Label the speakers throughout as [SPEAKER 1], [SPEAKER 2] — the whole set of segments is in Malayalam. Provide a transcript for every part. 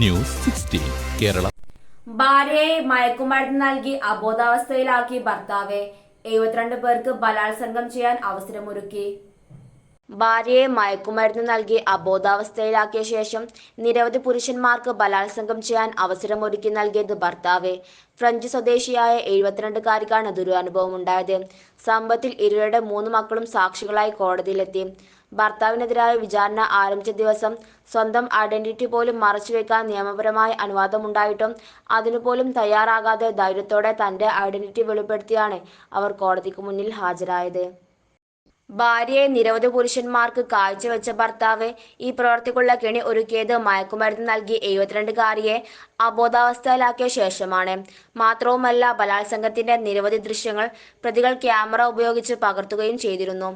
[SPEAKER 1] ന്യൂസ് 16 കേരള.
[SPEAKER 2] ഭാര്യയെ മയക്കുമരുന്ന് നൽകി അബോധാവസ്ഥയിലാക്കി ഭർത്താവ് 72 പേർക്ക് ബലാത്സംഗം ചെയ്യാൻ അവസരമൊരുക്കി. ഭാര്യയെ മയക്കുമരുന്ന് നൽകി അബോധാവസ്ഥയിലാക്കിയ ശേഷം നിരവധി പുരുഷന്മാർക്ക് ബലാത്സംഗം ചെയ്യാൻ അവസരമൊരുക്കി നൽകിയത് ഭർത്താവ്. ഫ്രഞ്ച് സ്വദേശിയായ 72-കാരിക്കാണ് ദുരനുഭവമുണ്ടായത്. സംഭവത്തിൽ ഇരുവരുടെ 3 മക്കളും സാക്ഷികളായി കോടതിയിലെത്തി. ഭർത്താവിനെതിരായ വിചാരണ ആരംഭിച്ച ദിവസം സ്വന്തം ഐഡന്റിറ്റി പോലും മറച്ചുവെക്കാൻ നിയമപരമായ അനുവാദമുണ്ടായിട്ടും അതിനുപോലും തയ്യാറാകാതെ ധൈര്യത്തോടെ തന്റെ ഐഡന്റിറ്റി വെളിപ്പെടുത്തിയാണ് അവർ കോടതിക്ക് മുന്നിൽ ഹാജരായത്. ഭാര്യയെ നിരവധി പുരുഷന്മാർക്ക് കാഴ്ചവെച്ച ഭർത്താവ് ഈ പ്രവൃത്തിക്കുള്ള കെണി ഒരുക്കിയത് മയക്കുമരുന്ന് നൽകി 72-കാരിയെ അബോധാവസ്ഥയിലാക്കിയ ശേഷമാണ്. മാത്രവുമല്ല, ബലാത്സംഗത്തിന്റെ നിരവധി ദൃശ്യങ്ങൾ പ്രതികൾ ക്യാമറ ഉപയോഗിച്ച് പകർത്തുകയും ചെയ്തിരുന്നു.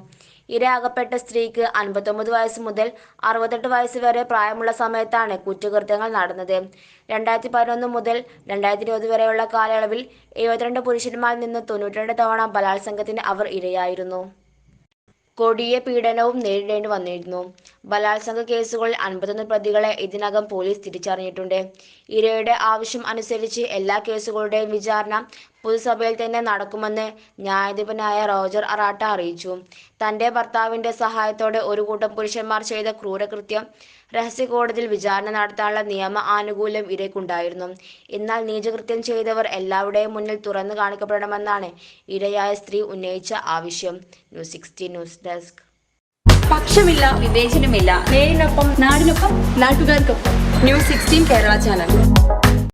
[SPEAKER 2] ഇരയാകപ്പെട്ട സ്ത്രീക്ക് 59 വയസ്സ് മുതൽ 68 വയസ്സ് വരെ പ്രായമുള്ള സമയത്താണ് കുറ്റകൃത്യങ്ങൾ നടന്നത്. 2011 മുതൽ 2020 വരെയുള്ള കാലയളവിൽ 72 പുരുഷന്മാരിൽ നിന്ന് 92 തവണ ബലാത്സംഗത്തിന് അവർ ഇരയായിരുന്നു. കൊടിയ പീഡനവും നേരിടേണ്ടി വന്നിരുന്നു. ബലാത്സംഗ കേസുകളിൽ 51 പ്രതികളെ ഇതിനകം പോലീസ് തിരിച്ചറിഞ്ഞിട്ടുണ്ട്. ഇരയുടെ ആവശ്യം അനുസരിച്ച് എല്ലാ കേസുകളുടെയും വിചാരണ പൊതുസഭയിൽ തന്നെ നടക്കുമെന്ന് ന്യായാധിപനായ റോജർ അറാട്ട അറിയിച്ചു. തന്റെ ഭർത്താവിന്റെ സഹായത്തോടെ ഒരു കൂട്ടം പുരുഷന്മാർ ചെയ്ത ക്രൂരകൃത്യം രഹസ്യ കോടതിയിൽ വിചാരണ നടത്താനുള്ള നിയമ ആനുകൂല്യം ഇരയ്ക്കുണ്ടായിരുന്നു. എന്നാൽ നീചകൃത്യം ചെയ്തവർ എല്ലാവരുടെയും മുന്നിൽ തുറന്നു കാണിക്കപ്പെടണമെന്നാണ് ഇരയായ സ്ത്രീ ഉന്നയിച്ച ആവശ്യം. News 16 news desk.
[SPEAKER 3] പക്ഷമില്ല, വിവേചനമില്ല. നേരിനൊപ്പം, നാടിനൊപ്പം, നാട്ടുകാർക്കൊപ്പം. News 16 Kerala channel.